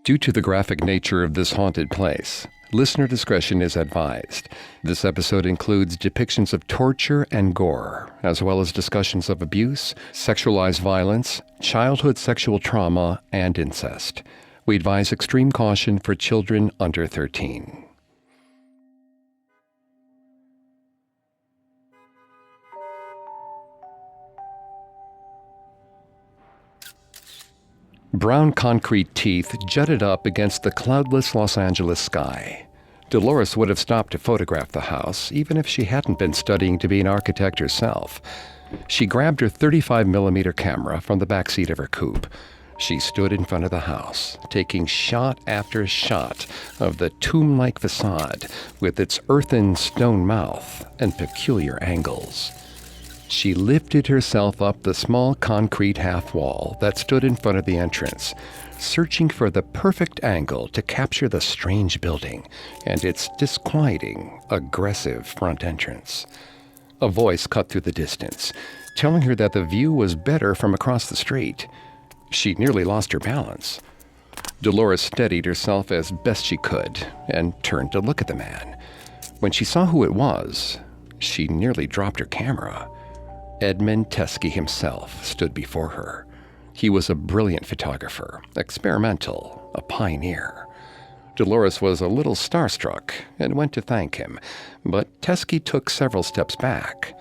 Due to the graphic nature of this haunted place, listener discretion is advised. This episode includes depictions of torture and gore, as well as discussions of abuse, sexualized violence, childhood sexual trauma, and incest. We advise extreme caution for children under 13. Brown concrete teeth jutted up against the cloudless Los Angeles sky. Dolores would have stopped to photograph the house, even if she hadn't been studying to be an architect herself. She grabbed her 35mm camera from the backseat of her coupe. She stood in front of the house, taking shot after shot of the tomb-like facade with its earthen stone mouth and peculiar angles. She lifted herself up the small concrete half wall that stood in front of the entrance, searching for the perfect angle to capture the strange building and its disquieting, aggressive front entrance. A voice cut through the distance, telling her that the view was better from across the street. She nearly lost her balance. Dolores steadied herself as best she could and turned to look at the man. When she saw who it was, she nearly dropped her camera. Edmund Teskey himself stood before her. He was a brilliant photographer, experimental, a pioneer. Dolores was a little starstruck and went to thank him, but Teskey took several steps back.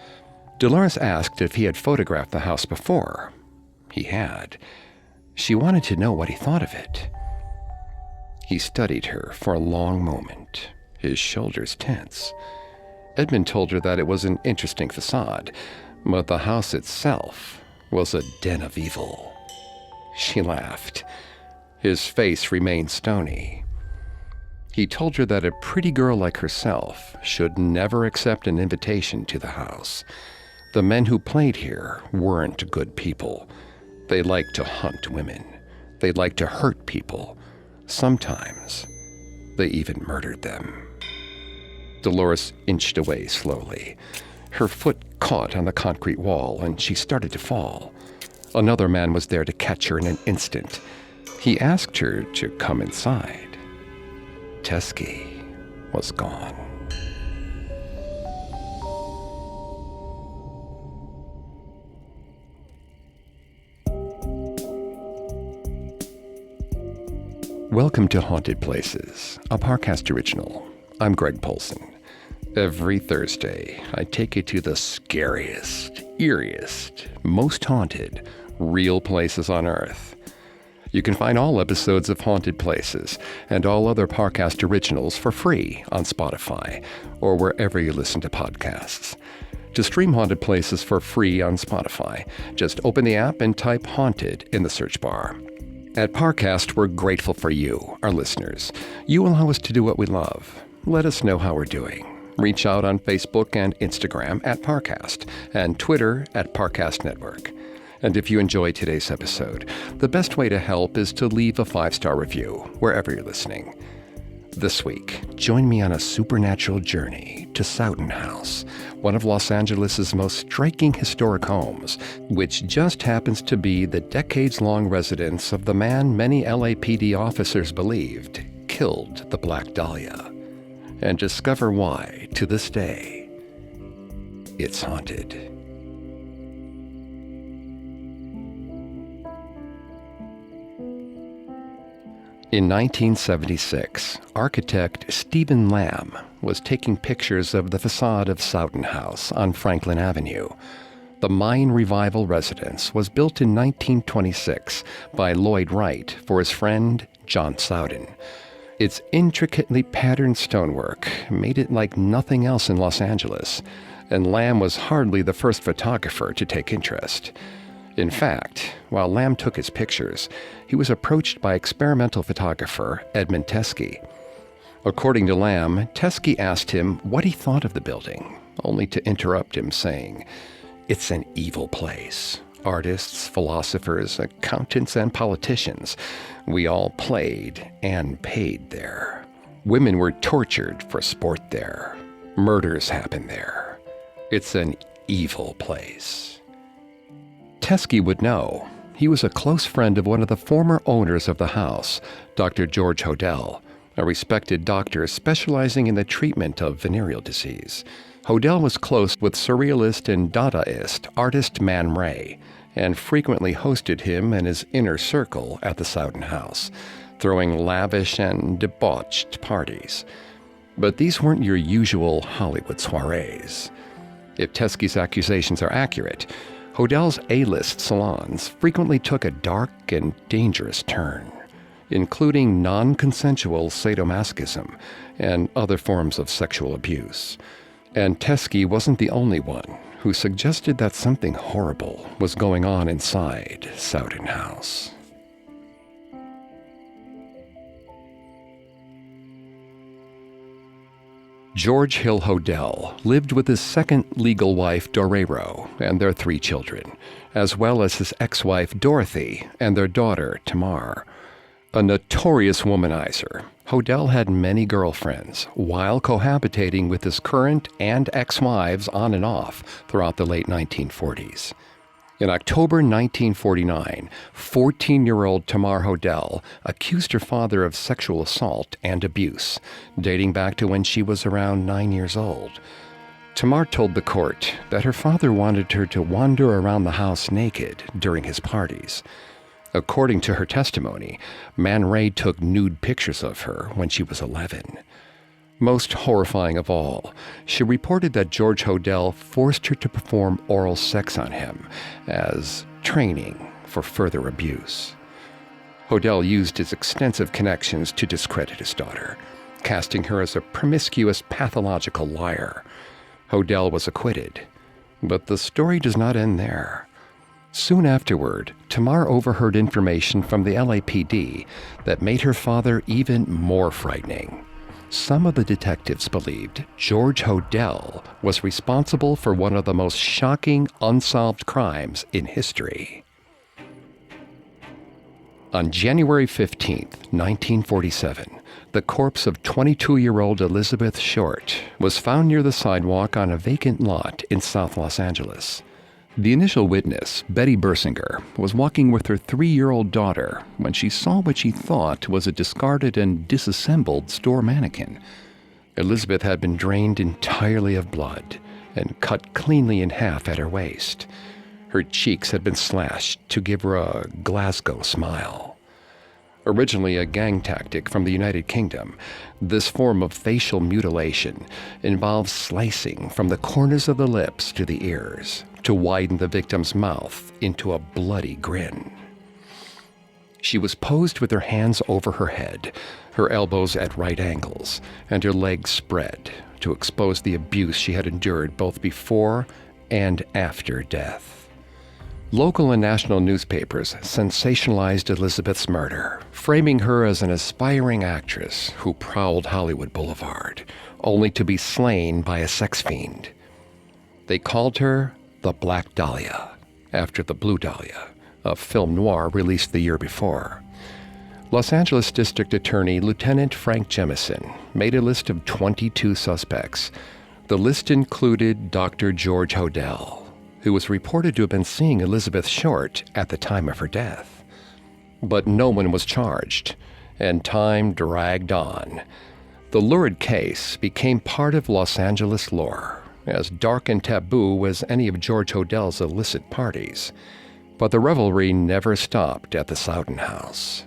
Dolores asked if he had photographed the house before. He had. She wanted to know what he thought of it. He studied her for a long moment, his shoulders tense. Edmund told her that it was an interesting facade, but the house itself was a den of evil. She laughed. His face remained stony. He told her that a pretty girl like herself should never accept an invitation to the house. The men who played here weren't good people. They liked to hunt women. They liked to hurt people. Sometimes they even murdered them. Dolores inched away slowly. Her foot caught on the concrete wall, and she started to fall. Another man was there to catch her in an instant. He asked her to come inside. Teskey was gone. Welcome to Haunted Places, a Parcast original. I'm Greg Polson. Every Thursday, I take you to the scariest, eeriest, most haunted, real places on Earth. You can find all episodes of Haunted Places and all other Parcast originals for free on Spotify or wherever you listen to podcasts. To stream Haunted Places for free on Spotify, just open the app and type Haunted in the search bar. At Parcast, we're grateful for you, our listeners. You allow us to do what we love. Let us know how we're doing. Reach out on Facebook and Instagram at Parcast and Twitter at Parcast Network. And if you enjoyed today's episode, the best way to help is to leave a 5-star review wherever you're listening. This week, join me on a supernatural journey to Sowden House, one of Los Angeles' most striking historic homes, which just happens to be the decades-long residence of the man many LAPD officers believed killed the Black Dahlia. And discover why, to this day, it's haunted. In 1976, architect Stephen Lamb was taking pictures of the facade of Sowden House on Franklin Avenue. The Mine Revival residence was built in 1926 by Lloyd Wright for his friend John Sowden. Its intricately patterned stonework made it like nothing else in Los Angeles, and Lamb was hardly the first photographer to take interest. In fact, while Lamb took his pictures, he was approached by experimental photographer Edmund Teskey. According to Lamb, Teskey asked him what he thought of the building, only to interrupt him saying, "It's an evil place. Artists, philosophers, accountants, and politicians. We all played and paid there. Women were tortured for sport there. Murders happen there. It's an evil place." Teskey would know. he was a close friend of one of the former owners of the house, Dr. George Hodel, a respected doctor specializing in the treatment of venereal disease. Hodel was close with surrealist and Dadaist artist Man Ray, and frequently hosted him and his inner circle at the Sowden House, throwing lavish and debauched parties. But these weren't your usual Hollywood soirees. If Teskey's accusations are accurate, Hodel's A-list salons frequently took a dark and dangerous turn, including non-consensual sadomasochism and other forms of sexual abuse. And Teskey wasn't the only one who suggested that something horrible was going on inside Sowden House. George Hill Hodel lived with his second legal wife, Dorero, and their 3 children, as well as his ex-wife, Dorothy, and their daughter, Tamar. A notorious womanizer, Hodel had many girlfriends while cohabitating with his current and ex-wives on and off throughout the late 1940s. In October 1949, 14-year-old Tamar Hodel accused her father of sexual assault and abuse, dating back to when she was around 9 years old. Tamar told the court that her father wanted her to wander around the house naked during his parties. According to her testimony, Man Ray took nude pictures of her when she was 11. Most horrifying of all, she reported that George Hodel forced her to perform oral sex on him as training for further abuse. Hodel used his extensive connections to discredit his daughter, casting her as a promiscuous, pathological liar. Hodel was acquitted, but the story does not end there. Soon afterward, Tamar overheard information from the LAPD that made her father even more frightening. Some of the detectives believed George Hodel was responsible for one of the most shocking unsolved crimes in history. On January 15, 1947, the corpse of 22-year-old Elizabeth Short was found near the sidewalk on a vacant lot in South Los Angeles. The initial witness, Betty Bersinger, was walking with her 3-year-old daughter when she saw what she thought was a discarded and disassembled store mannequin. Elizabeth had been drained entirely of blood and cut cleanly in half at her waist. Her cheeks had been slashed to give her a Glasgow smile. Originally a gang tactic from the United Kingdom, this form of facial mutilation involves slicing from the corners of the lips to the ears to widen the victim's mouth into a bloody grin. She was posed with her hands over her head, her elbows at right angles, and her legs spread to expose the abuse she had endured both before and after death. Local and national newspapers sensationalized Elizabeth's murder, framing her as an aspiring actress who prowled Hollywood Boulevard, only to be slain by a sex fiend. They called her the Black Dahlia, after the Blue Dahlia, a film noir released the year before. Los Angeles District Attorney Lieutenant Frank Jemison made a list of 22 suspects. The list included Dr. George Hodel, who was reported to have been seeing Elizabeth Short at the time of her death. But no one was charged, and time dragged on. The lurid case became part of Los Angeles lore, as dark and taboo as any of George Hodel's illicit parties. But the revelry never stopped at the Sowden House,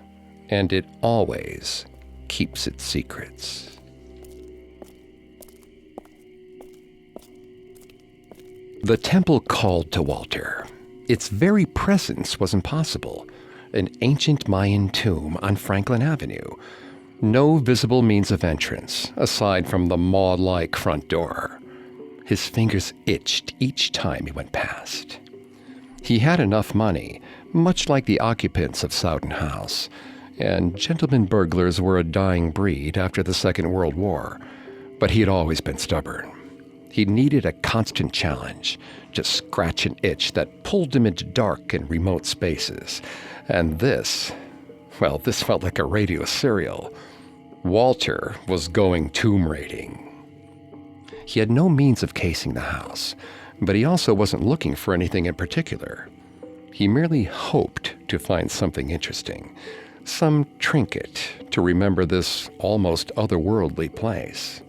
and it always keeps its secrets. The temple called to Walter. Its very presence was impossible. An ancient Mayan tomb on Franklin Avenue. No visible means of entrance, aside from the maw-like front door. His fingers itched each time he went past. He had enough money, much like the occupants of Sowden House, and gentlemen burglars were a dying breed after the Second World War, but he had always been stubborn. He needed a constant challenge, to scratch an itch that pulled him into dark and remote spaces. And this felt like a radio serial. Walter was going tomb raiding. He had no means of casing the house, but he also wasn't looking for anything in particular. He merely hoped to find something interesting, some trinket to remember this almost otherworldly place.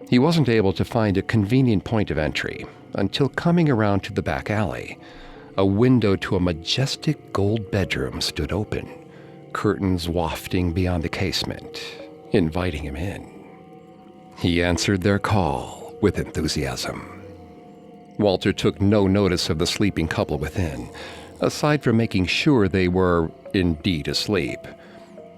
He wasn't able to find a convenient point of entry until coming around to the back alley. A window to a majestic gold bedroom stood open, curtains wafting beyond the casement, inviting him in. He answered their call with enthusiasm. Walter took no notice of the sleeping couple within, aside from making sure they were indeed asleep.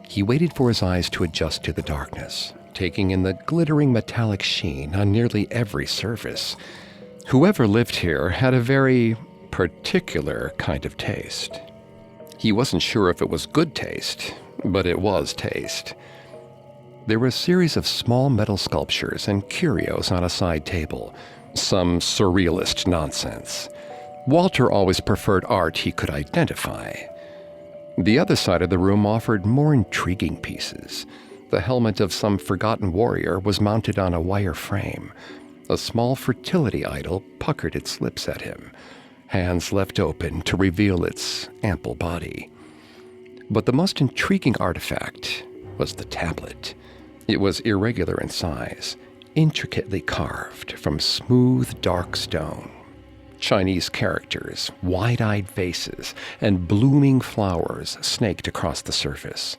He waited for his eyes to adjust to the darkness, taking in the glittering metallic sheen on nearly every surface. Whoever lived here had a very particular kind of taste. He wasn't sure if it was good taste, but it was taste. There were a series of small metal sculptures and curios on a side table, some surrealist nonsense. Walter always preferred art he could identify. The other side of the room offered more intriguing pieces. The helmet of some forgotten warrior was mounted on a wire frame. A small fertility idol puckered its lips at him, hands left open to reveal its ample body. But the most intriguing artifact was the tablet. It was irregular in size, intricately carved from smooth, dark stone. Chinese characters, wide-eyed faces, and blooming flowers snaked across the surface.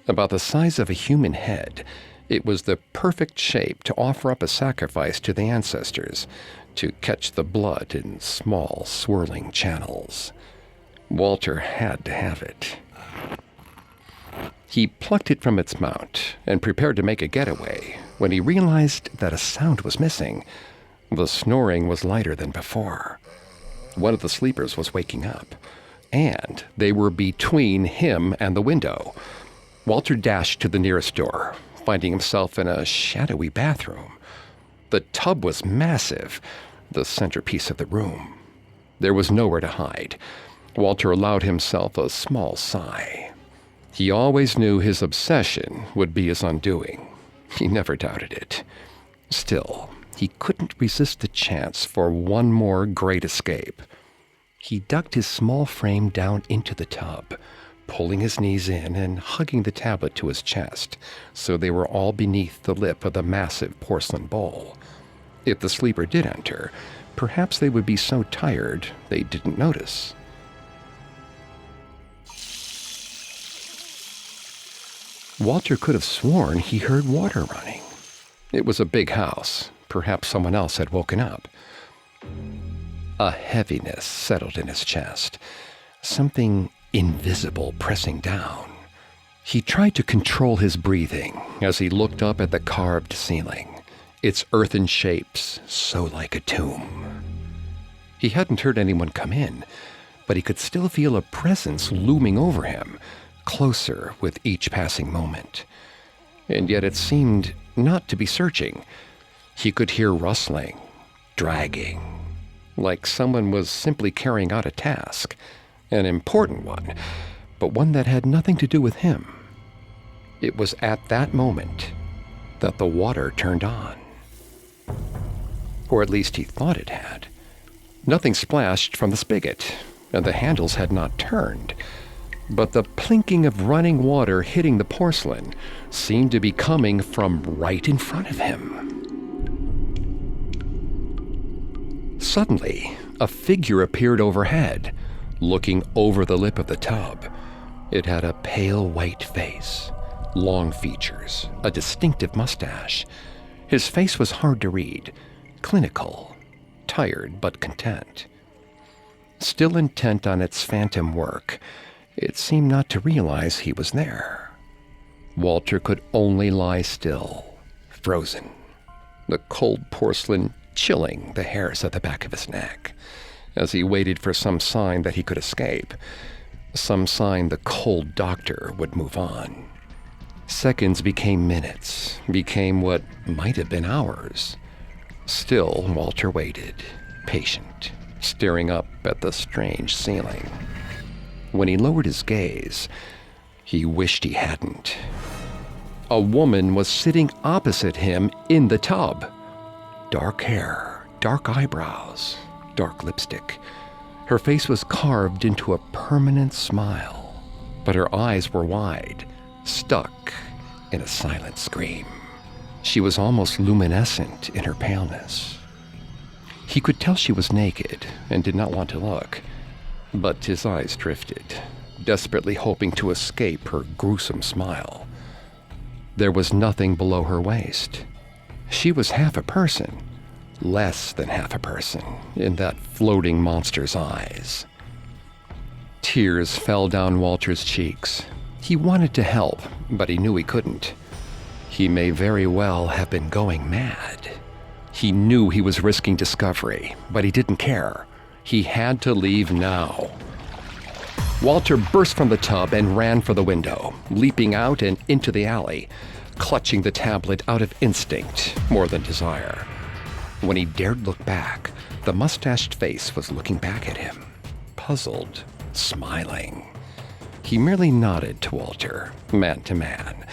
About the size of a human head, it was the perfect shape to offer up a sacrifice to the ancestors, to catch the blood in small, swirling channels. Walter had to have it. He plucked it from its mount and prepared to make a getaway when he realized that a sound was missing. The snoring was lighter than before. One of the sleepers was waking up, and they were between him and the window. Walter dashed to the nearest door, finding himself in a shadowy bathroom. The tub was massive, the centerpiece of the room. There was nowhere to hide. Walter allowed himself a small sigh. He always knew his obsession would be his undoing. He never doubted it. Still, he couldn't resist the chance for one more great escape. He ducked his small frame down into the tub, pulling his knees in and hugging the tablet to his chest, so they were all beneath the lip of the massive porcelain bowl. If the sleeper did enter, perhaps they would be so tired they didn't notice. Walter could have sworn he heard water running. It was a big house. Perhaps someone else had woken up. A heaviness settled in his chest, something invisible pressing down. He tried to control his breathing as he looked up at the carved ceiling, its earthen shapes so like a tomb. He hadn't heard anyone come in, but he could still feel a presence looming over him, closer with each passing moment. And yet it seemed not to be searching. He could hear rustling, dragging, like someone was simply carrying out a task, an important one, but one that had nothing to do with him. It was at that moment that the water turned on. Or at least he thought it had. Nothing splashed from the spigot, and the handles had not turned. But the plinking of running water hitting the porcelain seemed to be coming from right in front of him. Suddenly, a figure appeared overhead, looking over the lip of the tub. It had a pale white face, long features, a distinctive mustache. His face was hard to read, clinical, tired but content. Still intent on its phantom work, it seemed not to realize he was there. Walter could only lie still, frozen, the cold porcelain chilling the hairs at the back of his neck, as he waited for some sign that he could escape, some sign the cold doctor would move on. Seconds became minutes, became what might have been hours. Still, Walter waited, patient, staring up at the strange ceiling. When he lowered his gaze, he wished he hadn't. A woman was sitting opposite him in the tub. Dark hair, dark eyebrows, dark lipstick. Her face was carved into a permanent smile, but her eyes were wide, stuck in a silent scream. She was almost luminescent in her paleness. He could tell she was naked and did not want to look, but his eyes drifted, desperately hoping to escape her gruesome smile. There was nothing below her waist. She was half a person, less than half a person, in that floating monster's eyes. Tears fell down Walter's cheeks. He wanted to help, but he knew he couldn't. He may very well have been going mad. He knew he was risking discovery, but he didn't care. He had to leave now. Walter burst from the tub and ran for the window, leaping out and into the alley, clutching the tablet out of instinct more than desire. When he dared look back, the mustached face was looking back at him, puzzled, smiling. He merely nodded to Walter, man to man,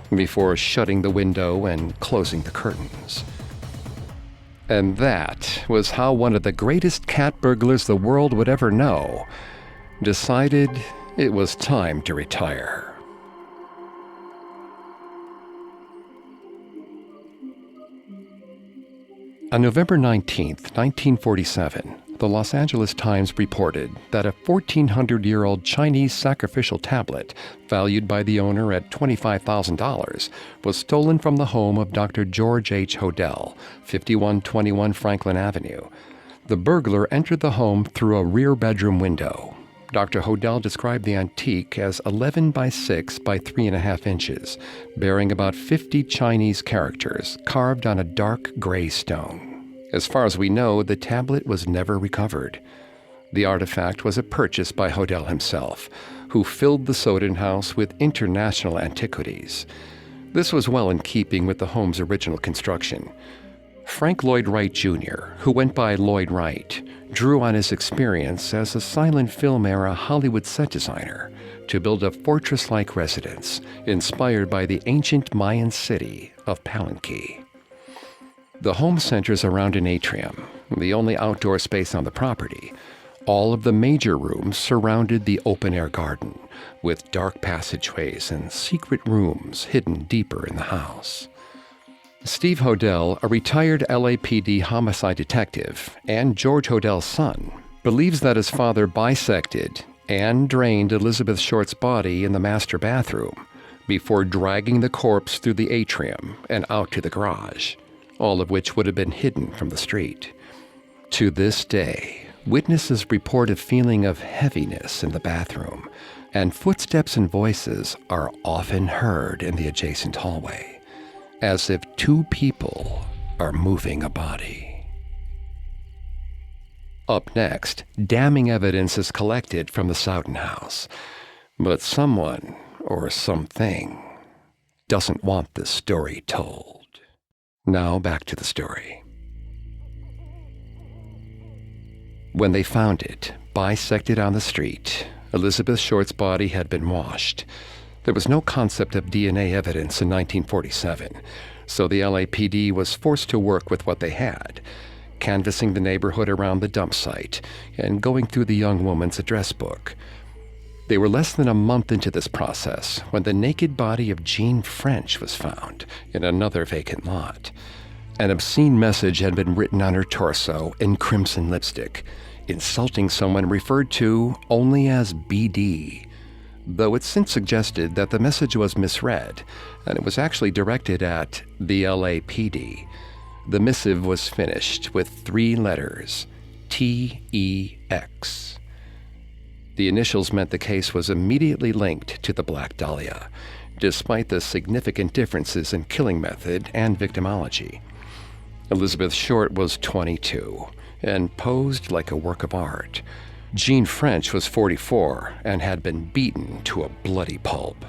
before shutting the window and closing the curtains. And that was how one of the greatest cat burglars the world would ever know decided it was time to retire. On November 19, 1947, the Los Angeles Times reported that a 1,400-year-old Chinese sacrificial tablet, valued by the owner at $25,000, was stolen from the home of Dr. George H. Hodel, 5121 Franklin Avenue. The burglar entered the home through a rear bedroom window. Dr. Hodel described the antique as 11 by 6 by 3.5 inches, bearing about 50 Chinese characters carved on a dark gray stone. As far as we know, the tablet was never recovered. The artifact was a purchase by Hodel himself, who filled the Sowden House with international antiquities. This was well in keeping with the home's original construction. Frank Lloyd Wright Jr., who went by Lloyd Wright, drew on his experience as a silent film-era Hollywood set designer to build a fortress-like residence inspired by the ancient Mayan city of Palenque. The home centers around an atrium, the only outdoor space on the property. All of the major rooms surrounded the open-air garden, with dark passageways and secret rooms hidden deeper in the house. Steve Hodel, a retired LAPD homicide detective and George Hodel's son, believes that his father bisected and drained Elizabeth Short's body in the master bathroom before dragging the corpse through the atrium and out to the garage, all of which would have been hidden from the street. To this day, witnesses report a feeling of heaviness in the bathroom, and footsteps and voices are often heard in the adjacent hallway, as if two people are moving a body. Up next, damning evidence is collected from the Sowden House, but someone or something doesn't want this story told. Now back to the story. When they found it, bisected on the street, Elizabeth Short's body had been washed. There was no concept of DNA evidence in 1947, so the LAPD was forced to work with what they had, canvassing the neighborhood around the dump site and going through the young woman's address book. They were less than a month into this process when the naked body of Jean French was found in another vacant lot. An obscene message had been written on her torso in crimson lipstick, insulting someone referred to only as BD, though it's since suggested that the message was misread, and it was actually directed at the LAPD. The missive was finished with 3 letters, TEX. The initials meant the case was immediately linked to the Black Dahlia, despite the significant differences in killing method and victimology. Elizabeth Short was 22 and posed like a work of art. Jean French was 44 and had been beaten to a bloody pulp.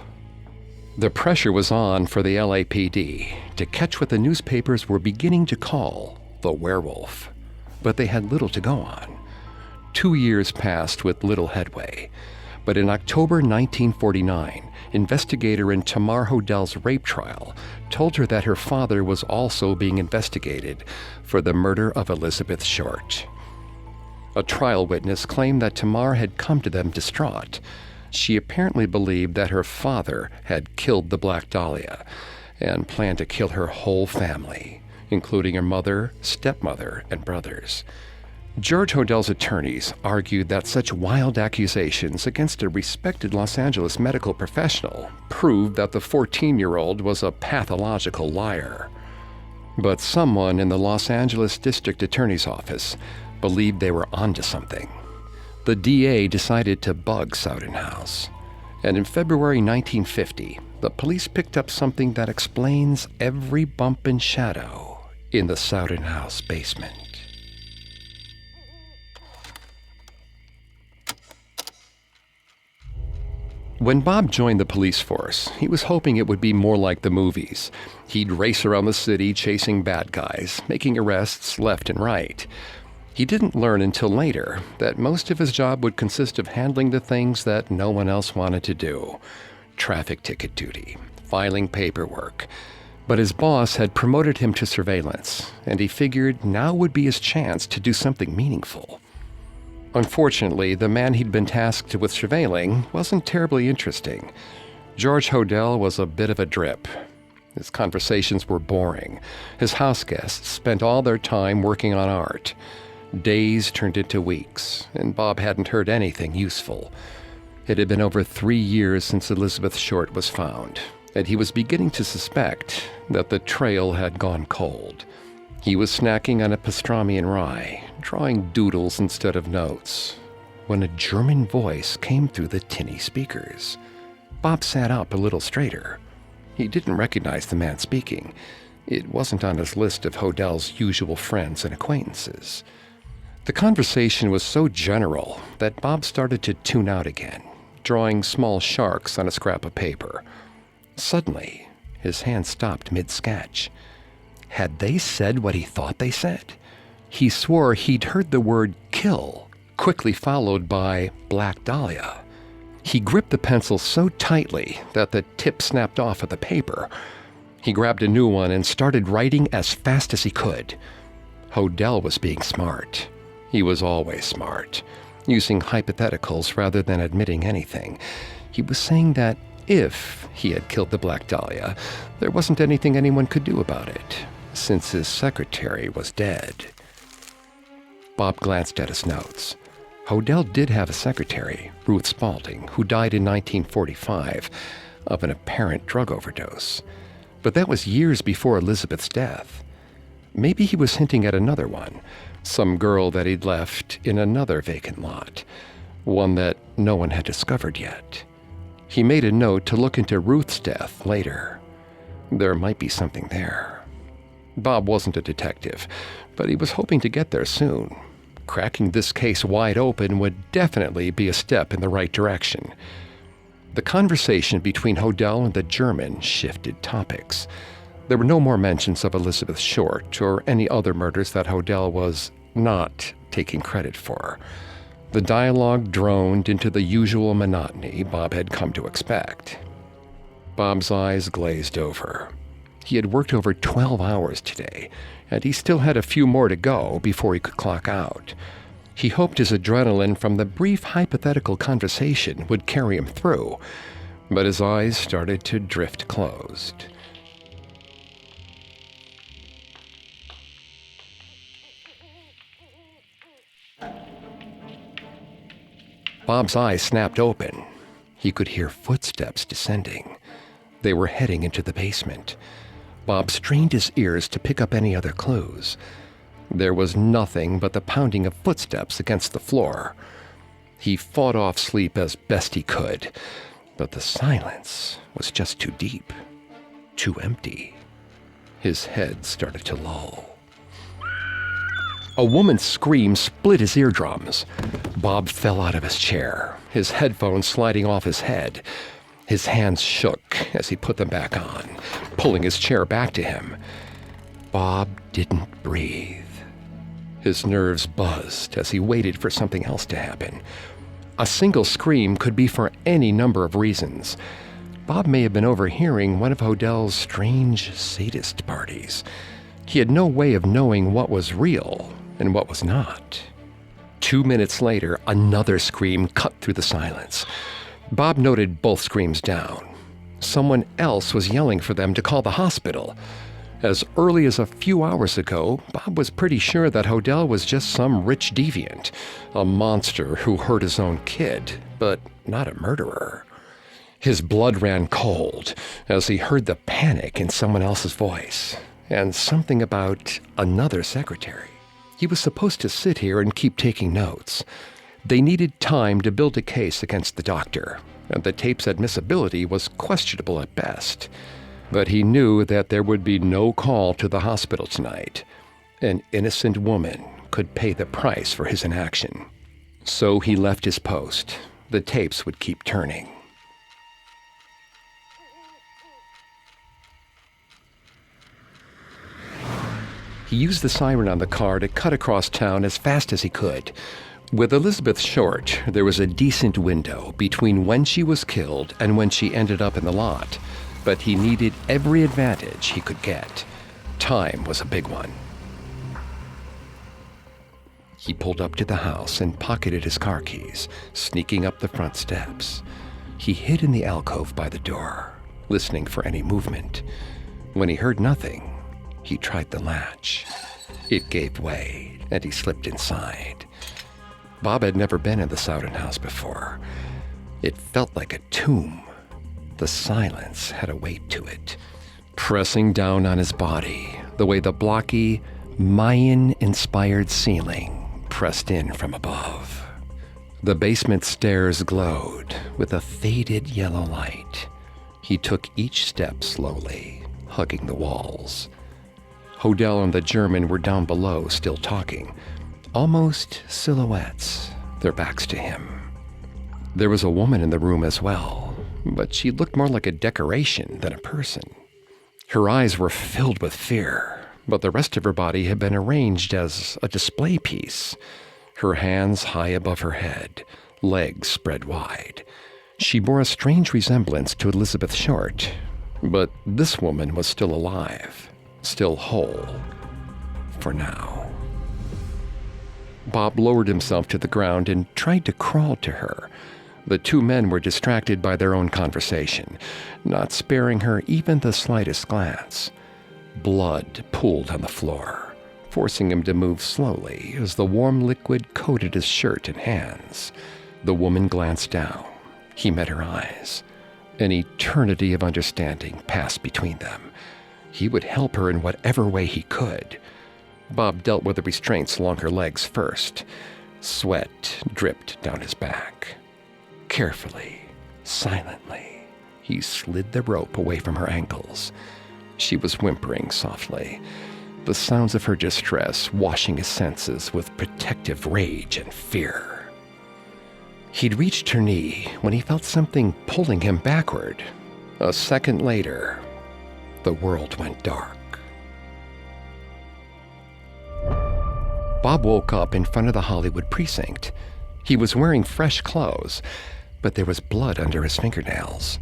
The pressure was on for the LAPD to catch what the newspapers were beginning to call the werewolf, but they had little to go on. 2 years passed with little headway, but in October 1949, investigator in Tamar Hodel's rape trial told her that her father was also being investigated for the murder of Elizabeth Short. A trial witness claimed that Tamar had come to them distraught. She apparently believed that her father had killed the Black Dahlia and planned to kill her whole family, including her mother, stepmother, and brothers. George Hodell's attorneys argued that such wild accusations against a respected Los Angeles medical professional proved that the 14-year-old was a pathological liar. But someone in the Los Angeles District Attorney's Office believed they were onto something. The DA decided to bug Sowden House, and in February 1950, the police picked up something that explains every bump and shadow in the Sowden House basement. When Bob joined the police force, he was hoping it would be more like the movies. He'd race around the city chasing bad guys, making arrests left and right. He didn't learn until later that most of his job would consist of handling the things that no one else wanted to do. Traffic ticket duty, filing paperwork. But his boss had promoted him to surveillance, and he figured now would be his chance to do something meaningful. Unfortunately, the man he'd been tasked with surveilling wasn't terribly interesting. George Hodell was a bit of a drip. His conversations were boring. His house guests spent all their time working on art. Days turned into weeks, and Bob hadn't heard anything useful. It had been over 3 years since Elizabeth Short was found, and he was beginning to suspect that the trail had gone cold. He was snacking on a pastrami and rye, drawing doodles instead of notes, when a German voice came through the tinny speakers. Bob sat up a little straighter. He didn't recognize the man speaking. It wasn't on his list of Hodell's usual friends and acquaintances. The conversation was so general that Bob started to tune out again, drawing small sharks on a scrap of paper. Suddenly, his hand stopped mid-sketch. Had they said what he thought they said? He swore he'd heard the word kill, quickly followed by Black Dahlia. He gripped the pencil so tightly that the tip snapped off of the paper. He grabbed a new one and started writing as fast as he could. Hodell was being smart. He was always smart, using hypotheticals rather than admitting anything. He was saying that if he had killed the Black Dahlia, there wasn't anything anyone could do about it, since his secretary was dead. Bob glanced at his notes. Hodell did have a secretary, Ruth Spaulding, who died in 1945 of an apparent drug overdose. But that was years before Elizabeth's death. Maybe he was hinting at another one, some girl that he'd left in another vacant lot, one that no one had discovered yet. He made a note to look into Ruth's death later. There might be something there. Bob wasn't a detective, but he was hoping to get there soon. Cracking this case wide open would definitely be a step in the right direction. The conversation between Hodell and the German shifted topics. There were no more mentions of Elizabeth Short or any other murders that Hodell was not taking credit for. The dialogue droned into the usual monotony Bob had come to expect. Bob's eyes glazed over. He had worked over 12 hours today, and he still had a few more to go before he could clock out. He hoped his adrenaline from the brief hypothetical conversation would carry him through, but his eyes started to drift closed. Bob's eyes snapped open. He could hear footsteps descending. They were heading into the basement. Bob strained his ears to pick up any other clues. There was nothing but the pounding of footsteps against the floor. He fought off sleep as best he could, but the silence was just too deep, too empty. His head started to lull. A woman's scream split his eardrums. Bob fell out of his chair, his headphones sliding off his head. His hands shook as he put them back on, pulling his chair back to him. Bob didn't breathe. His nerves buzzed as he waited for something else to happen. A single scream could be for any number of reasons. Bob may have been overhearing one of Hodell's strange sadist parties. He had no way of knowing what was real and what was not. 2 minutes later, another scream cut through the silence. Bob noted both screams down. Someone else was yelling for them to call the hospital. As early as a few hours ago, Bob was pretty sure that Hodel was just some rich deviant, a monster who hurt his own kid, but not a murderer. His blood ran cold as he heard the panic in someone else's voice, and something about another secretary. He was supposed to sit here and keep taking notes. They needed time to build a case against the doctor, and the tape's admissibility was questionable at best. But he knew that there would be no call to the hospital tonight. An innocent woman could pay the price for his inaction. So he left his post. The tapes would keep turning. He used the siren on the car to cut across town as fast as he could. With Elizabeth Short, there was a decent window between when she was killed and when she ended up in the lot. But he needed every advantage he could get. Time was a big one. He pulled up to the house and pocketed his car keys, sneaking up the front steps. He hid in the alcove by the door, listening for any movement. When he heard nothing, he tried the latch. It gave way, and he slipped inside. Bob had never been in the Sowden House before. It felt like a tomb. The silence had a weight to it, pressing down on his body, the way the blocky, Mayan-inspired ceiling pressed in from above. The basement stairs glowed with a faded yellow light. He took each step slowly, hugging the walls. Hodel and the German were down below, still talking, almost silhouettes, their backs to him. There was a woman in the room as well, but she looked more like a decoration than a person. Her eyes were filled with fear, but the rest of her body had been arranged as a display piece. Her hands high above her head, legs spread wide. She bore a strange resemblance to Elizabeth Short, but this woman was still alive. Still whole. For now. Bob lowered himself to the ground and tried to crawl to her. The two men were distracted by their own conversation, not sparing her even the slightest glance. Blood pooled on the floor, forcing him to move slowly as the warm liquid coated his shirt and hands. The woman glanced down. He met her eyes. An eternity of understanding passed between them. He would help her in whatever way he could. Bob dealt with the restraints along her legs first. Sweat dripped down his back. Carefully, silently, he slid the rope away from her ankles. She was whimpering softly, the sounds of her distress washing his senses with protective rage and fear. He'd reached her knee when he felt something pulling him backward. A second later, the world went dark. Bob woke up in front of the Hollywood precinct. He was wearing fresh clothes, but there was blood under his fingernails.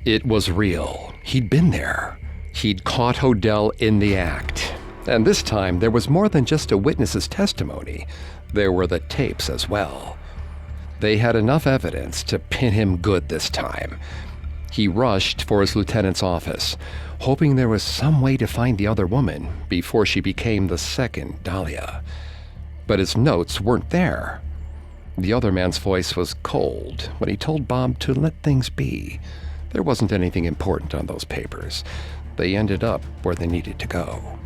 It was real. He'd been there. He'd caught Hodel in the act. And this time, there was more than just a witness's testimony. There were the tapes as well. They had enough evidence to pin him good this time. He rushed for his lieutenant's office, hoping there was some way to find the other woman before she became the second Dahlia. But his notes weren't there. The other man's voice was cold when he told Bob to let things be. There wasn't anything important on those papers. They ended up where they needed to go.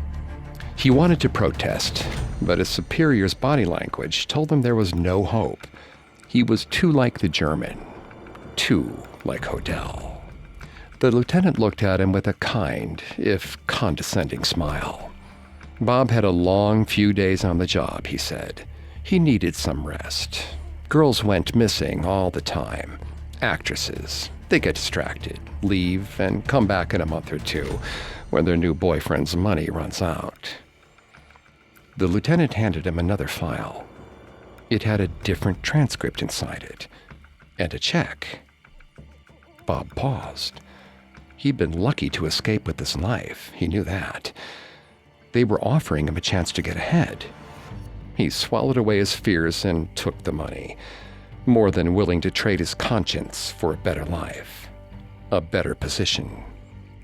He wanted to protest, but his superior's body language told him there was no hope. He was too like the German, too like Hodel. The lieutenant looked at him with a kind, if condescending smile. Bob had a long few days on the job, he said. He needed some rest. Girls went missing all the time. Actresses. They get distracted, leave, and come back in a month or two when their new boyfriend's money runs out. The lieutenant handed him another file. It had a different transcript inside it, and a check. Bob paused. He'd been lucky to escape with his life, he knew that. They were offering him a chance to get ahead. He swallowed away his fears and took the money, more than willing to trade his conscience for a better life, a better position.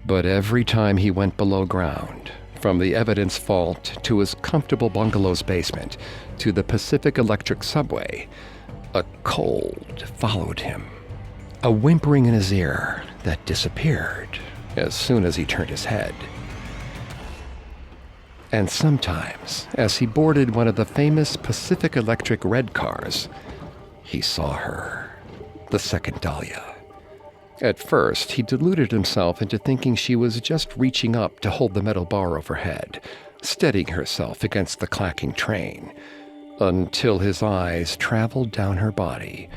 But every time he went below ground, from the evidence vault to his comfortable bungalow's basement to the Pacific Electric subway, a cold followed him, a whimpering in his ear that disappeared as soon as he turned his head. And sometimes, as he boarded one of the famous Pacific Electric red cars, he saw her, the second Dahlia. At first, he deluded himself into thinking she was just reaching up to hold the metal bar overhead, steadying herself against the clacking train, until his eyes traveled down her body,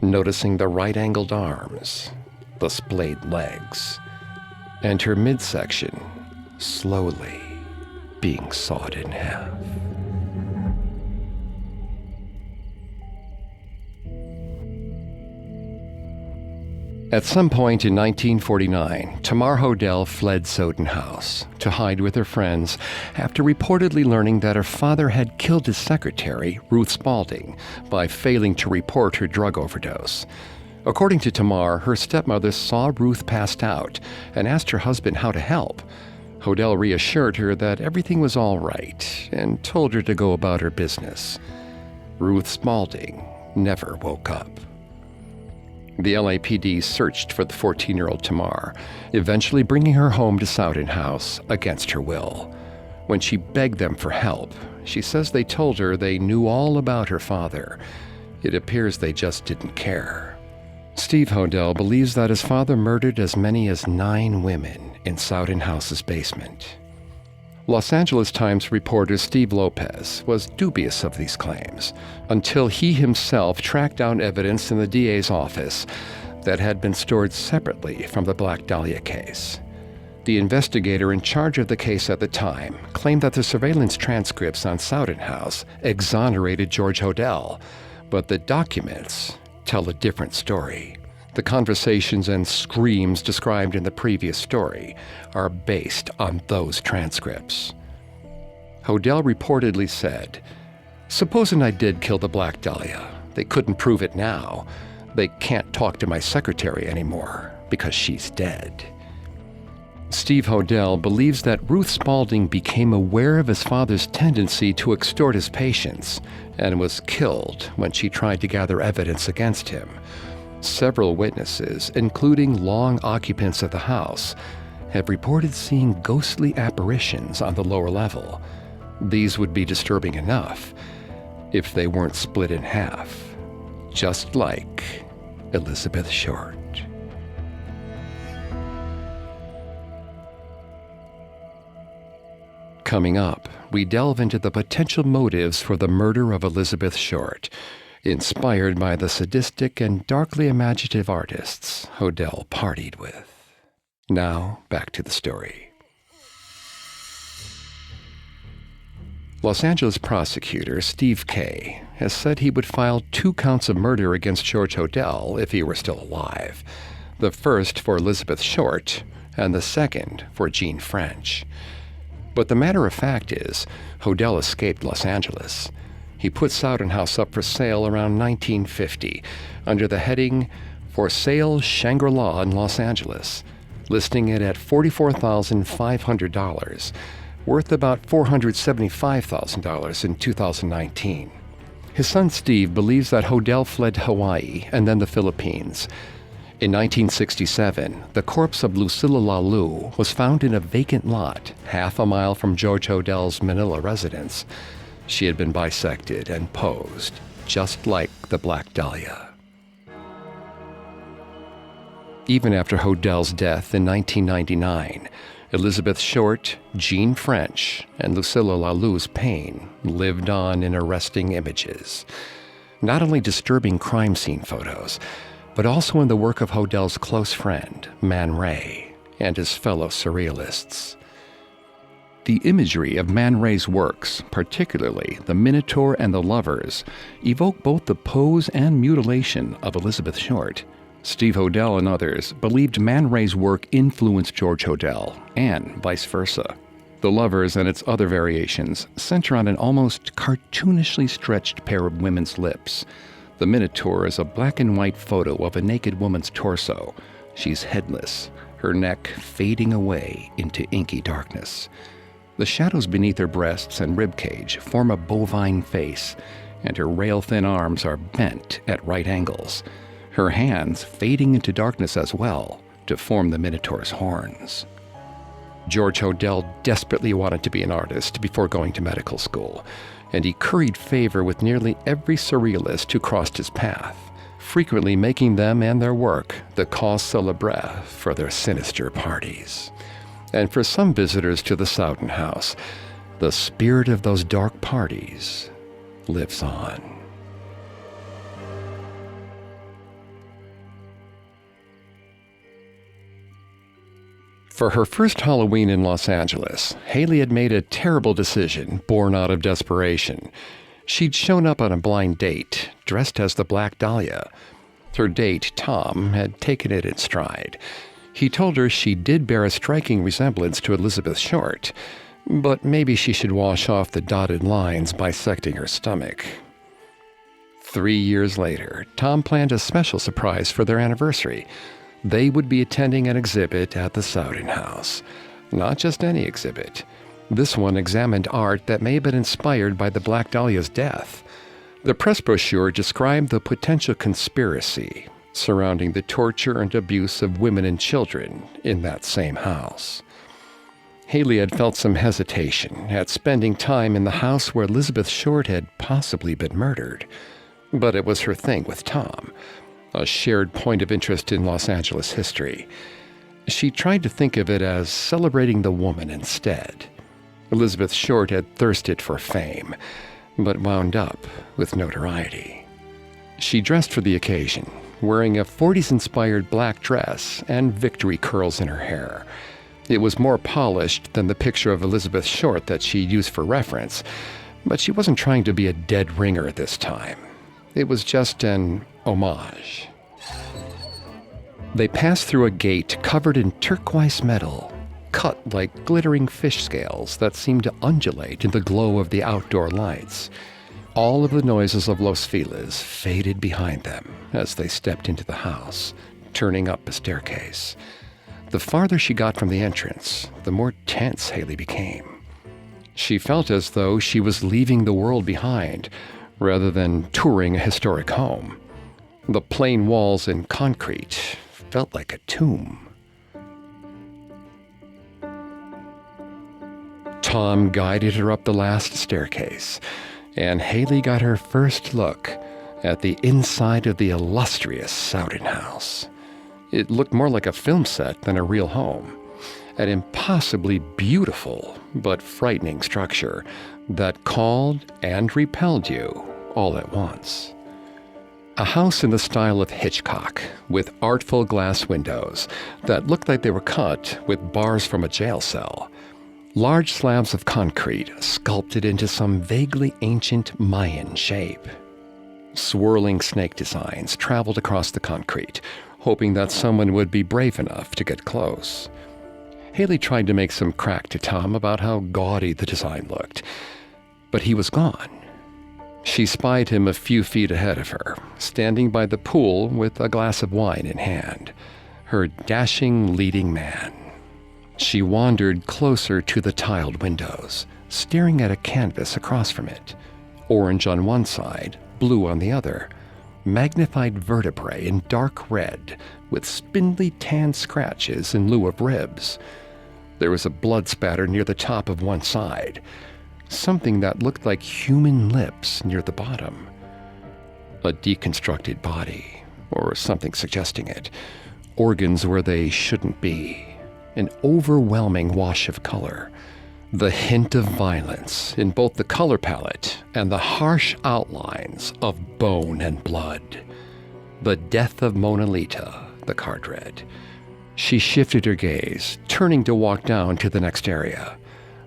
noticing the right-angled arms, the splayed legs, and her midsection slowly being sawed in half. At some point in 1949, Tamar Hodel fled Sowden House to hide with her friends after reportedly learning that her father had killed his secretary, Ruth Spaulding, by failing to report her drug overdose. According to Tamar, her stepmother saw Ruth passed out and asked her husband how to help. Hodel reassured her that everything was all right and told her to go about her business. Ruth Spaulding never woke up. The LAPD searched for the 14-year-old Tamar, eventually bringing her home to Sowden House against her will. When she begged them for help, she says they told her they knew all about her father. It appears they just didn't care. Steve Hodel believes that his father murdered as many as 9 women in Sowden House's basement. Los Angeles Times reporter Steve Lopez was dubious of these claims until he himself tracked down evidence in the DA's office that had been stored separately from the Black Dahlia case. The investigator in charge of the case at the time claimed that the surveillance transcripts on Sowden House exonerated George Hodel, but the documents tell a different story. The conversations and screams described in the previous story are based on those transcripts. Hodel reportedly said, "Supposing I did kill the Black Dahlia, they couldn't prove it now. They can't talk to my secretary anymore because she's dead." Steve Hodel believes that Ruth Spaulding became aware of his father's tendency to extort his patients and was killed when she tried to gather evidence against him. Several witnesses, including long occupants of the house, have reported seeing ghostly apparitions on the lower level. These would be disturbing enough if they weren't split in half, just like Elizabeth Short. Coming up, we delve into the potential motives for the murder of Elizabeth Short, inspired by the sadistic and darkly imaginative artists Hodel partied with. Now, back to the story. Los Angeles prosecutor Steve Kay has said he would file 2 counts of murder against George Hodel if he were still alive. The first for Elizabeth Short, and the second for Jean French. But the matter of fact is, Hodel escaped Los Angeles. He put Sowden House up for sale around 1950 under the heading "For Sale Shangri-La in Los Angeles," listing it at $44,500, worth about $475,000 in 2019. His son Steve believes that Hodel fled to Hawaii and then the Philippines. In 1967, the corpse of Lucilla Lalu was found in a vacant lot half a mile from George Hodel's Manila residence. She had been bisected and posed, just like the Black Dahlia. Even after Hodel's death in 1999, Elizabeth Short, Jean French, and Lucilla Lalu's pain lived on in arresting images. Not only disturbing crime scene photos, but also in the work of Hodel's close friend, Man Ray, and his fellow surrealists. The imagery of Man Ray's works, particularly The Minotaur and The Lovers, evoke both the pose and mutilation of Elizabeth Short. Steve Hodel and others believed Man Ray's work influenced George Hodel, and vice versa. The Lovers and its other variations center on an almost cartoonishly stretched pair of women's lips. The Minotaur is a black and white photo of a naked woman's torso. She's headless, her neck fading away into inky darkness. The shadows beneath her breasts and ribcage form a bovine face, and her rail-thin arms are bent at right angles, her hands fading into darkness as well to form the Minotaur's horns. George Hodel desperately wanted to be an artist before going to medical school, and he curried favor with nearly every surrealist who crossed his path, frequently making them and their work the cause célèbre for their sinister parties. And for some visitors to the Sowden House, the spirit of those dark parties lives on. For her first Halloween in Los Angeles, Haley had made a terrible decision born out of desperation. She'd shown up on a blind date, dressed as the Black Dahlia. Her date, Tom, had taken it in stride. He told her she did bear a striking resemblance to Elizabeth Short, but maybe she should wash off the dotted lines bisecting her stomach. 3 years later, Tom planned a special surprise for their anniversary. They would be attending an exhibit at the Sowden House. Not just any exhibit. This one examined art that may have been inspired by the Black Dahlia's death. The press brochure described the potential conspiracy surrounding the torture and abuse of women and children in that same house. Haley had felt some hesitation at spending time in the house where Elizabeth Short had possibly been murdered. But it was her thing with Tom, a shared point of interest in Los Angeles history. She tried to think of it as celebrating the woman instead. Elizabeth Short had thirsted for fame, but wound up with notoriety. She dressed for the occasion, wearing a 40s-inspired black dress and victory curls in her hair. It was more polished than the picture of Elizabeth Short that she used for reference, but she wasn't trying to be a dead ringer this time. It was just an homage. They passed through a gate covered in turquoise metal, cut like glittering fish scales that seemed to undulate in the glow of the outdoor lights. All of the noises of Los Feliz faded behind them as they stepped into the house, turning up a staircase. The farther she got from the entrance, the more tense Haley became. She felt as though she was leaving the world behind, rather than touring a historic home. The plain walls and concrete felt like a tomb. Tom guided her up the last staircase, and Haley got her first look at the inside of the illustrious Sowden House. It looked more like a film set than a real home, an impossibly beautiful but frightening structure that called and repelled you all at once. A house in the style of Hitchcock, with artful glass windows that looked like they were cut with bars from a jail cell. Large slabs of concrete sculpted into some vaguely ancient Mayan shape. Swirling snake designs traveled across the concrete, hoping that someone would be brave enough to get close. Haley tried to make some crack to Tom about how gaudy the design looked, but he was gone. She spied him a few feet ahead of her, standing by the pool with a glass of wine in hand, her dashing leading man. She wandered closer to the tiled windows, staring at a canvas across from it, orange on one side, blue on the other, magnified vertebrae in dark red with spindly tan scratches in lieu of ribs. There was a blood spatter near the top of one side, something that looked like human lips near the bottom. A deconstructed body, or something suggesting it, organs where they shouldn't be, an overwhelming wash of color, the hint of violence in both the color palette and the harsh outlines of bone and blood. The death of Mona Lisa, the card read. She shifted her gaze, turning to walk down to the next area.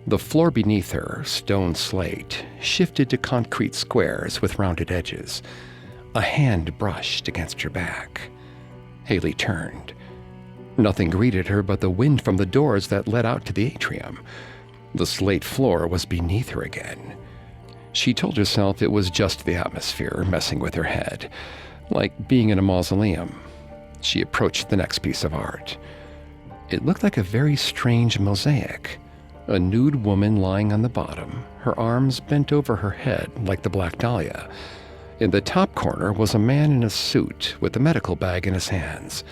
The floor beneath her, stone slate, shifted to concrete squares with rounded edges. A hand brushed against her back. Haley turned. Nothing greeted her but the wind from the doors that led out to the atrium. The slate floor was beneath her again. She told herself it was just the atmosphere messing with her head, like being in a mausoleum. She approached the next piece of art. It looked like a very strange mosaic. A nude woman lying on the bottom, her arms bent over her head like the Black Dahlia. In the top corner was a man in a suit with a medical bag in his hands.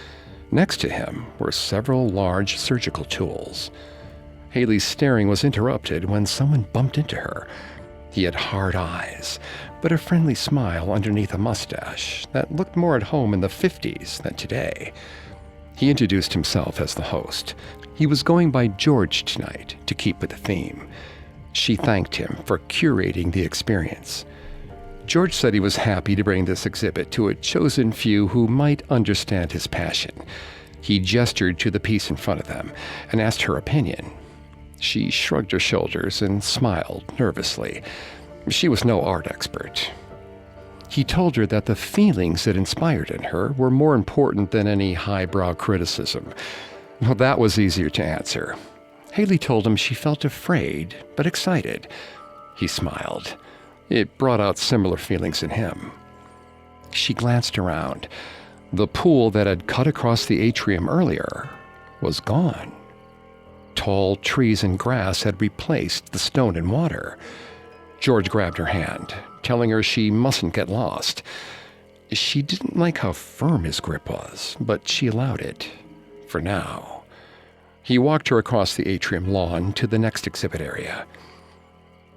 Next to him were several large surgical tools. Haley's staring was interrupted when someone bumped into her. He had hard eyes, but a friendly smile underneath a mustache that looked more at home in the 50s than today. He introduced himself as the host. He was going by George tonight to keep with the theme. She thanked him for curating the experience. George said he was happy to bring this exhibit to a chosen few who might understand his passion. He gestured to the piece in front of them and asked her opinion. She shrugged her shoulders and smiled nervously. She was no art expert. He told her that the feelings it inspired in her were more important than any highbrow criticism. Well, that was easier to answer. Haley told him she felt afraid, but excited. He smiled. It brought out similar feelings in him. She glanced around. The pool that had cut across the atrium earlier was gone. Tall trees and grass had replaced the stone and water. George grabbed her hand, telling her she mustn't get lost. She didn't like how firm his grip was, but she allowed it, for now. He walked her across the atrium lawn to the next exhibit area.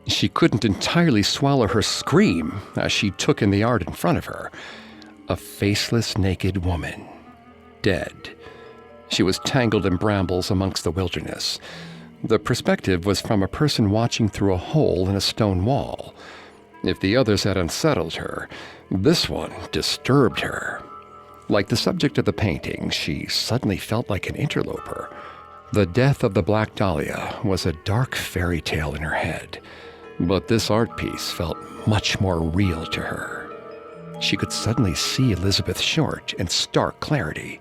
She couldn't entirely swallow her scream as she took in the art in front of her. A faceless, naked woman, dead. She was tangled in brambles amongst the wilderness. The perspective was from a person watching through a hole in a stone wall. If the others had unsettled her, this one disturbed her. Like the subject of the painting, she suddenly felt like an interloper. The death of the Black Dahlia was a dark fairy tale in her head, but this art piece felt much more real to her. She could suddenly see Elizabeth Short in stark clarity,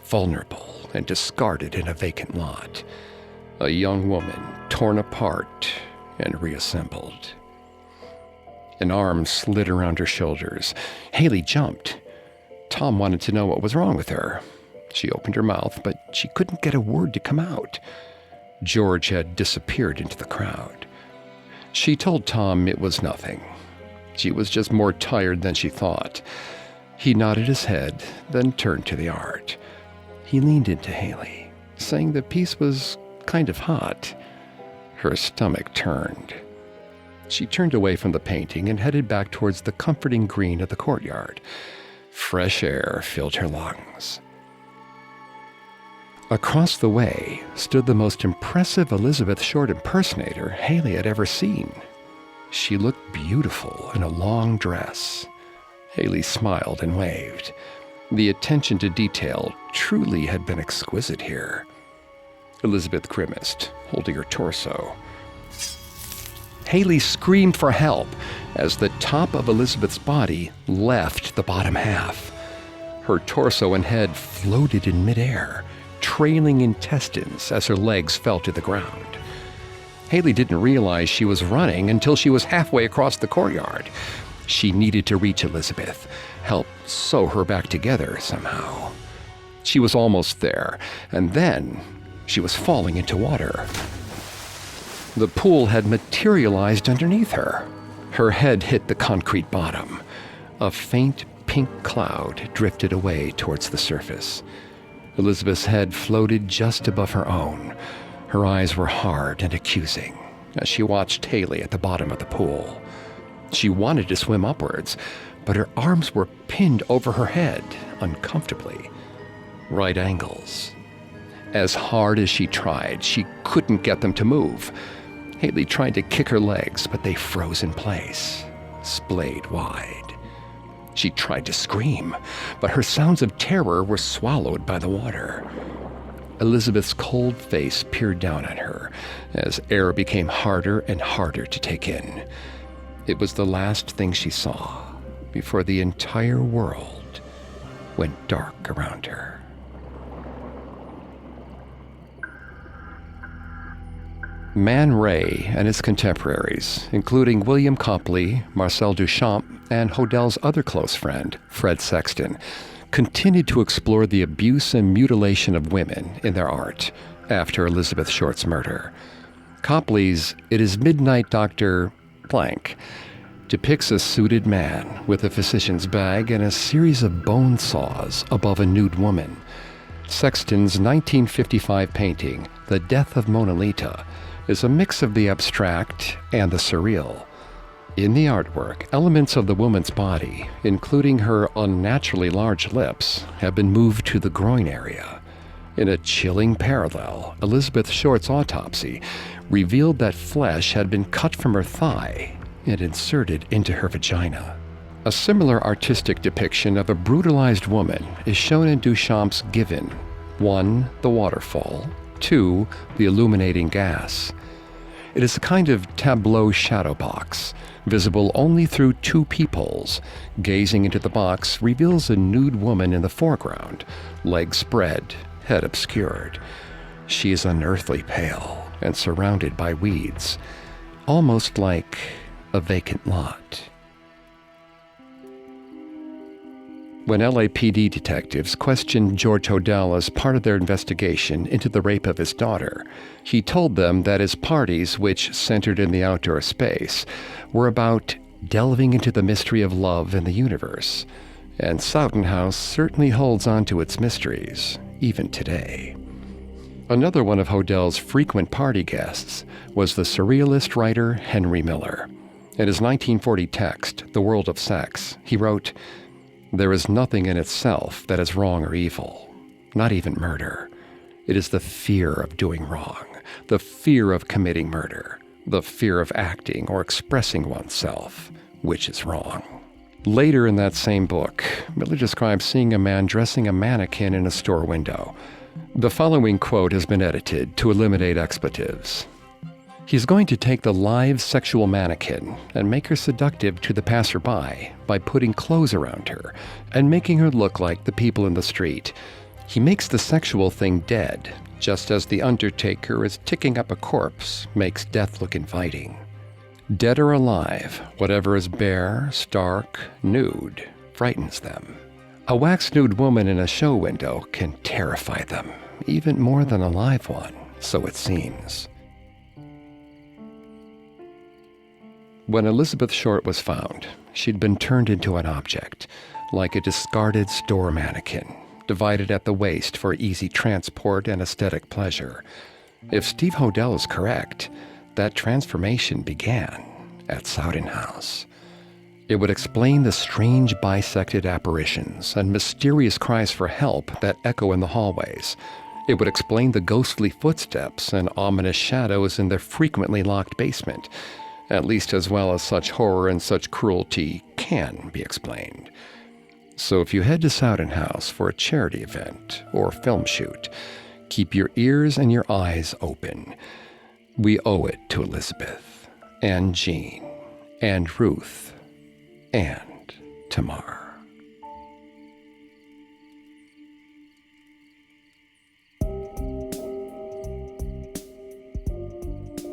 vulnerable and discarded in a vacant lot. A young woman torn apart and reassembled. An arm slid around her shoulders. Haley jumped. Tom wanted to know what was wrong with her. She opened her mouth, but she couldn't get a word to come out. George had disappeared into the crowd. She told Tom it was nothing. She was just more tired than she thought. He nodded his head, then turned to the art. He leaned into Haley, saying the piece was kind of hot. Her stomach turned. She turned away from the painting and headed back towards the comforting green of the courtyard. Fresh air filled her lungs. Across the way stood the most impressive Elizabeth Short impersonator Haley had ever seen. She looked beautiful in a long dress. Haley smiled and waved. The attention to detail truly had been exquisite here. Elizabeth grimaced, holding her torso. Haley screamed for help as the top of Elizabeth's body left the bottom half. Her torso and head floated in midair, trailing intestines as her legs fell to the ground. Haley didn't realize she was running until she was halfway across the courtyard. She needed to reach Elizabeth, help sew her back together somehow. She was almost there, and then she was falling into water. The pool had materialized underneath her. Her head hit the concrete bottom. A faint pink cloud drifted away towards the surface. Elizabeth's head floated just above her own. Her eyes were hard and accusing as she watched Haley at the bottom of the pool. She wanted to swim upwards, but her arms were pinned over her head uncomfortably. Right angles. As hard as she tried, she couldn't get them to move. Haley tried to kick her legs, but they froze in place, splayed wide. She tried to scream, but her sounds of terror were swallowed by the water. Elizabeth's cold face peered down at her as air became harder and harder to take in. It was the last thing she saw before the entire world went dark around her. Man Ray and his contemporaries, including William Copley, Marcel Duchamp, and Hodel's other close friend, Fred Sexton, continued to explore the abuse and mutilation of women in their art after Elizabeth Short's murder. Copley's It Is Midnight Dr. Blank depicts a suited man with a physician's bag and a series of bone saws above a nude woman. Sexton's 1955 painting, The Death of Mona Lisa, is a mix of the abstract and the surreal. In the artwork, elements of the woman's body, including her unnaturally large lips, have been moved to the groin area. In a chilling parallel, Elizabeth Short's autopsy revealed that flesh had been cut from her thigh and inserted into her vagina. A similar artistic depiction of a brutalized woman is shown in Duchamp's Given. 1. The waterfall. 2. The illuminating gas. It is a kind of tableau shadow box, visible only through two peepholes. Gazing into the box reveals a nude woman in the foreground, legs spread, head obscured. She is unearthly pale and surrounded by weeds, almost like a vacant lot. When LAPD detectives questioned George Hodel as part of their investigation into the rape of his daughter, he told them that his parties, which centered in the outdoor space, were about delving into the mystery of love and the universe. And Sowden House certainly holds on to its mysteries, even today. Another one of Hodel's frequent party guests was the surrealist writer Henry Miller. In his 1940 text, The World of Sex, he wrote, "There is nothing in itself that is wrong or evil, not even murder. It is the fear of doing wrong, the fear of committing murder, the fear of acting or expressing oneself, which is wrong." Later in that same book, Miller describes seeing a man dressing a mannequin in a store window. The following quote has been edited to eliminate expletives. He's going to take the live sexual mannequin and make her seductive to the passerby by putting clothes around her and making her look like the people in the street. He makes the sexual thing dead, just as the undertaker is ticking up a corpse makes death look inviting. Dead or alive, whatever is bare, stark, nude, frightens them. A wax-nude woman in a show window can terrify them, even more than a live one, so it seems. When Elizabeth Short was found, she'd been turned into an object, like a discarded store mannequin, divided at the waist for easy transport and aesthetic pleasure. If Steve Hodel is correct, that transformation began at Sowden House. It would explain the strange bisected apparitions and mysterious cries for help that echo in the hallways. It would explain the ghostly footsteps and ominous shadows in their frequently locked basement, at least as well as such horror and such cruelty can be explained. So if you head to Sowden House for a charity event or film shoot, keep your ears and your eyes open. We owe it to Elizabeth, and Jean, and Ruth, and Tamar.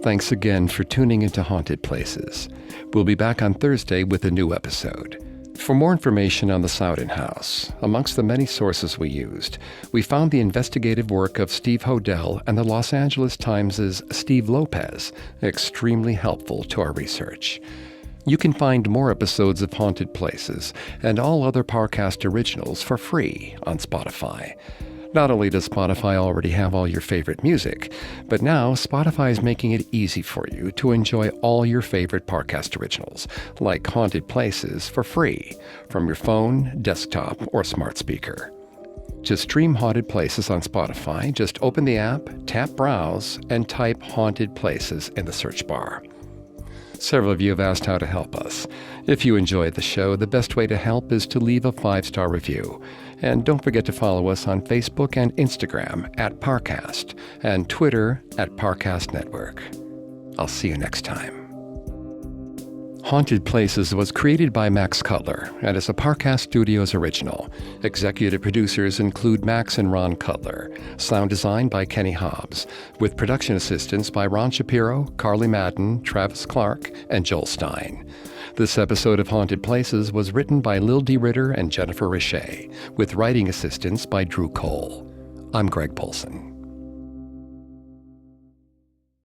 Thanks again for tuning into Haunted Places. We'll be back on Thursday with a new episode. For more information on the Sowden House, amongst the many sources we used, we found the investigative work of Steve Hodel and the Los Angeles Times' Steve Lopez extremely helpful to our research. You can find more episodes of Haunted Places and all other Parcast originals for free on Spotify. Not only does Spotify already have all your favorite music, but now Spotify is making it easy for you to enjoy all your favorite Parcast originals, like Haunted Places, for free from your phone, desktop, or smart speaker. To stream Haunted Places on Spotify, just open the app, tap Browse, and type Haunted Places in the search bar. Several of you have asked how to help us. If you enjoyed the show, the best way to help is to leave a 5-star review. And don't forget to follow us on Facebook and Instagram at Parcast and Twitter at Parcast Network. I'll see you next time. Haunted Places was created by Max Cutler and is a Parcast Studios original. Executive producers include Max and Ron Cutler. Sound design by Kenny Hobbs, with production assistance by Ron Shapiro, Carly Madden, Travis Clark, and Joel Stein. This episode of Haunted Places was written by Lil D. Ritter and Jennifer Richey, with writing assistance by Drew Cole. I'm Greg Polson.